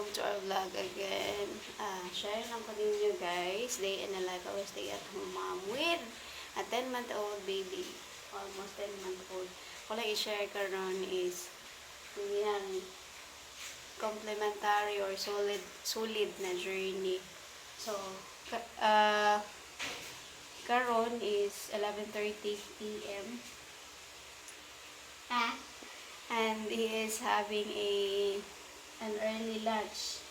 welcome to our vlog again. Share lang ko ninyo guys, day in a life I will stay at home mom with a 10-month-old baby. Almost 10-month-old. Kung lang i-share ko ron is yung complementary or solid na journey. So, karon is 11:30 p.m. And he is having an early lunch.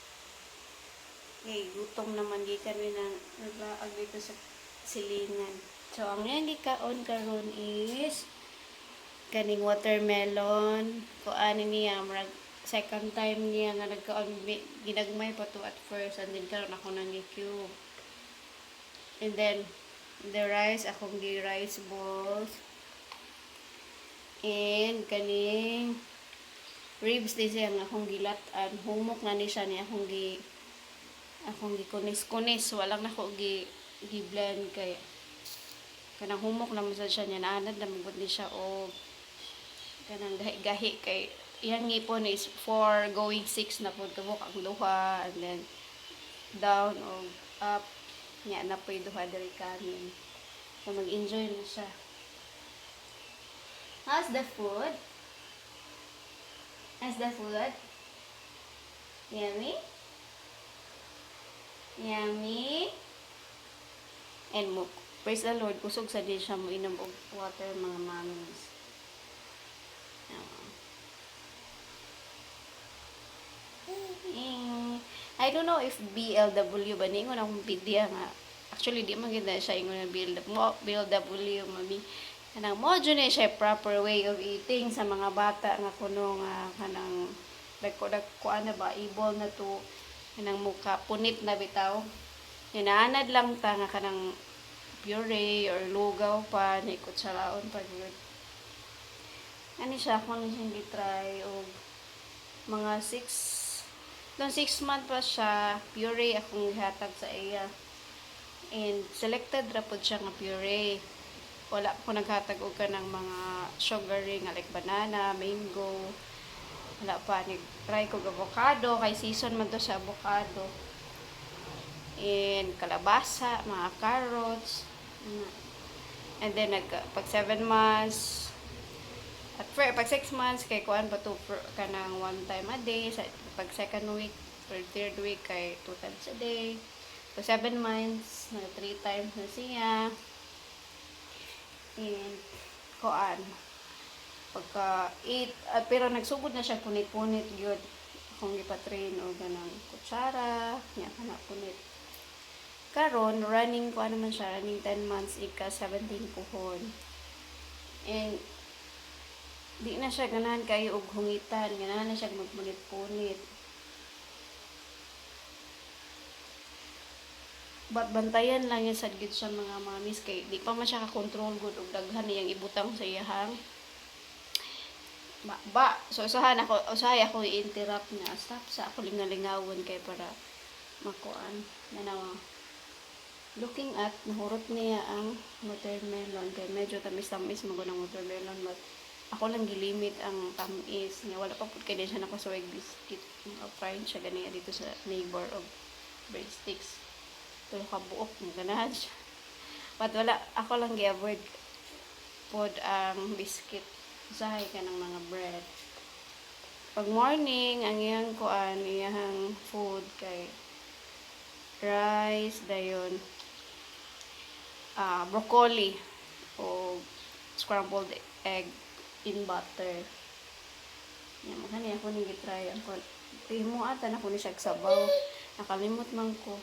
Okay, gutom naman gikan rin ng naglaag dito sa silingan. So, ang yang gikaon karon is kaning watermelon. Kuan niya, second time niya nga nagkaon, ginagmay pa to at first, and then karon ako nang gi-cube. And then the rice, akong gi-rice balls. And kaning ribs din siya nga akong gilatan, humok na ni siya ni akong kunis-kunis, walang nako gi-blend kay kanang humok na masad siya niya, naanad na magod ni siya o kanang gahi-gahi kay iyang ngipon is 4 going 6 na po tubok ang duha, and then down o up nya na po yung duha diri kanin. So mag-enjoy na siya. How's the food? How's the food? Yummy? Yummy? And praise the Lord, kusog sa din siya mo inom og water mga mommies. I don't know if BLW ba ni ingon akong pidya nga. Actually, di man gid siya ingon na BLW, mami. Kanang mo dyan siya proper way of eating sa mga bata nga kuno nga kanang kuan na ba ibol na to kanang muka punit na bitaw. Inaanad lang ta nga kanang puree or lugaw pa ni kutsaraon pa gyud. Ani siya kung siyang gitry og mga 6 month pa siya, puree akong gihatag sa iya. And selected ra pud siya nga puree. Wala ko naghatag og kanang mga sugary nga like banana, mango. Wala pa try ko avocado kay season man to sa avocado. And kalabasa, mga carrots. And then pag 7 months at pag 6 months kay kuan pa to kanang 1 time a day, pag second week or third week kay 2 times a day. Pag 7 months na 3 times na siya. And kuan pagka 8 pero nagsugod na siya punit-punit gyud akong gipa-train o ganang kutsara nya kana punit karon running ko naman siya running 10 months ika 17 puhon. And di na siya ganahan kayo og hungitan, ganahan na siya magpunit-punit. Bantayan lang yan sa gid siya mga mamis kay di pa man siya ka-control good og daghan niyang ibutang sa iyahang so usahay ako i-interrupt na stop sa ako lingalingawon kay para makuan na looking at nahurot niya ang watermelon kay medyo tamis-tamis mo ng watermelon but ako lang gilimit ang tamis niya, wala pa pud kay din siya nakasuwag biscuit fried siya ganiya dito sa neighbor of breadsticks. Pero kabuok mo ganahan siya. But wala, ako lang gi-avoid pod ang biscuit. Usahay ka ng mga bread. Pag morning, ang iyang kuan, iyang food kay rice, dayon, broccoli, o scrambled egg in butter. Yan, makani ako nang gitry. Tihimo ata na ko ni siya sabaw. Nakalimot man ko.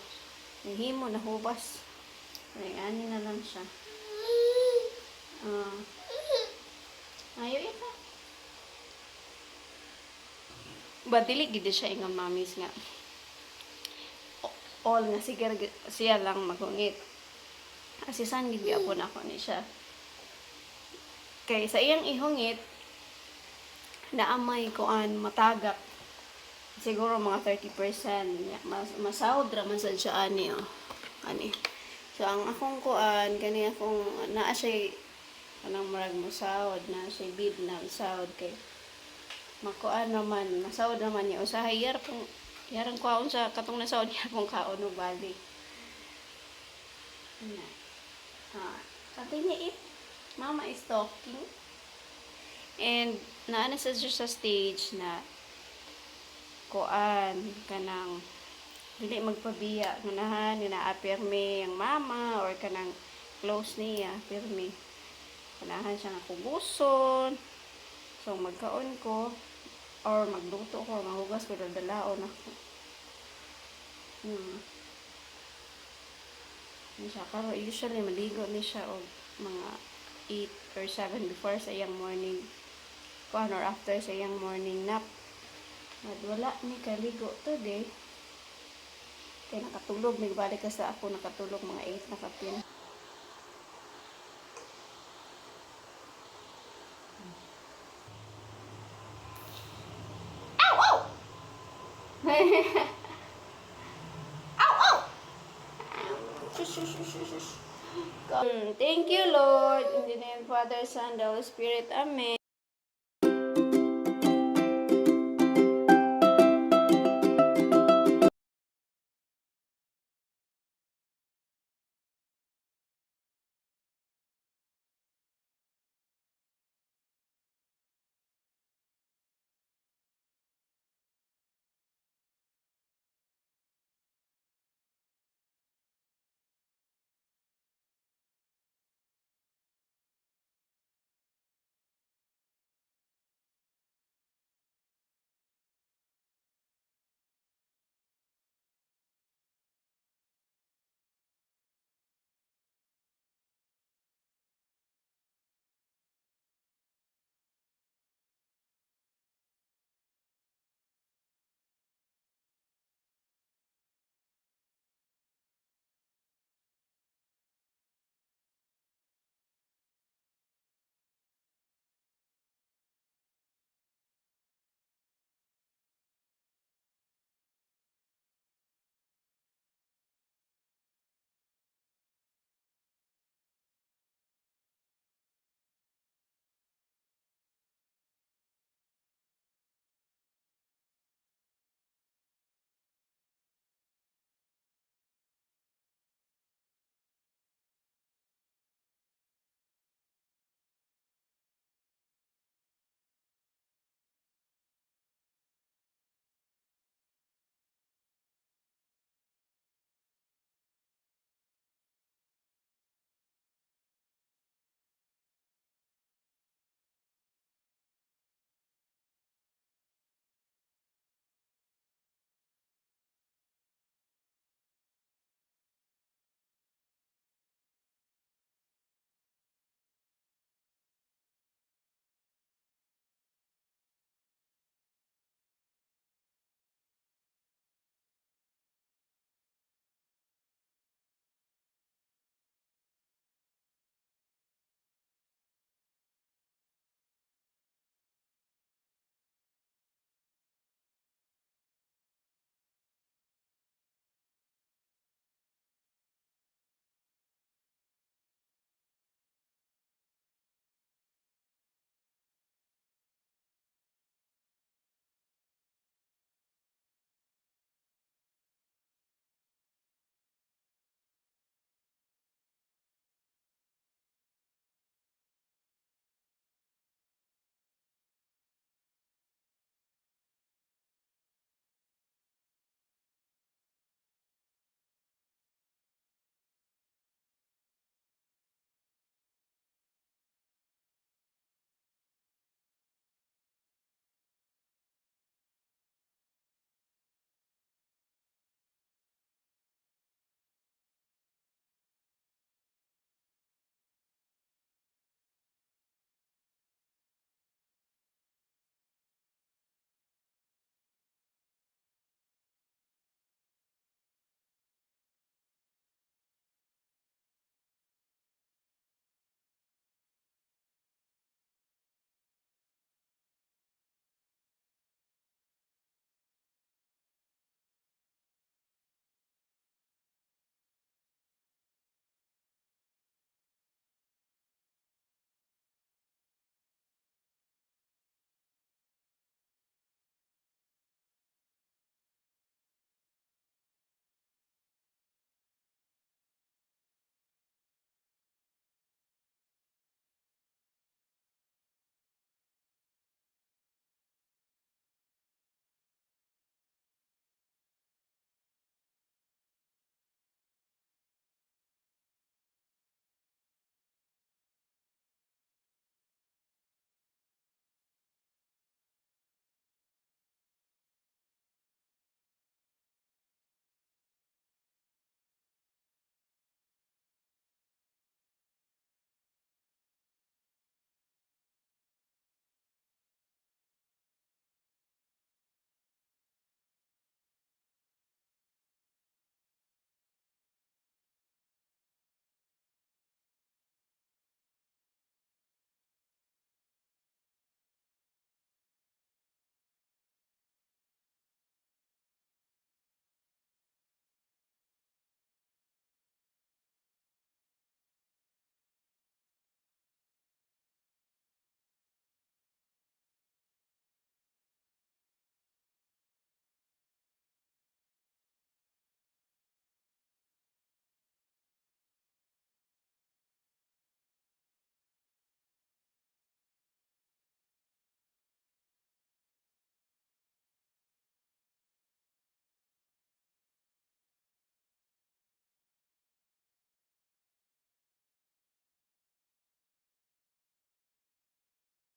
Nahimo, nahubas. Ani na lang siya. Ayaw ika. Ba, dili gid siya ingon mamis nga. All nga siya lang magungit. Asisan gid gyapon ako ni siya. Kay sa iyang ihungit, naamay kuan matagak. Siguro mga 30%. Masahod raman sa siya ani. Ani. So, ang akong kuan, kani akong, naa siya, kanang marag mo sahod, naa siya bid na sahod kay makuan naman, masahod naman niya. Usahay, Yarang kwaon sa katong nasaon niya kung kaon no bali. Na. Sabi niya it. Mama is talking. And naana sa siya sa stage na kuan kanang dili magpabiya ngunahan ginaapirme ang mama or kanang close niya pirmi kanahan siya nga kuguson so magkaon ko or magluto ko or mahugas ko dalaon ako ni siya karo usually maligo ni siya og mga 8 or 7 before sa iyang morning kuan or after sa iyang morning nap at wala ni kaligo today kaya nakatulog nagbalik ka sa ako nakatulog mga 8 nakapin. Ow! Ow! Ow! Ow! Shush, shush, shush, shush, shush. Thank you, Lord. In the name of Father, Son, the Holy Spirit. Amen.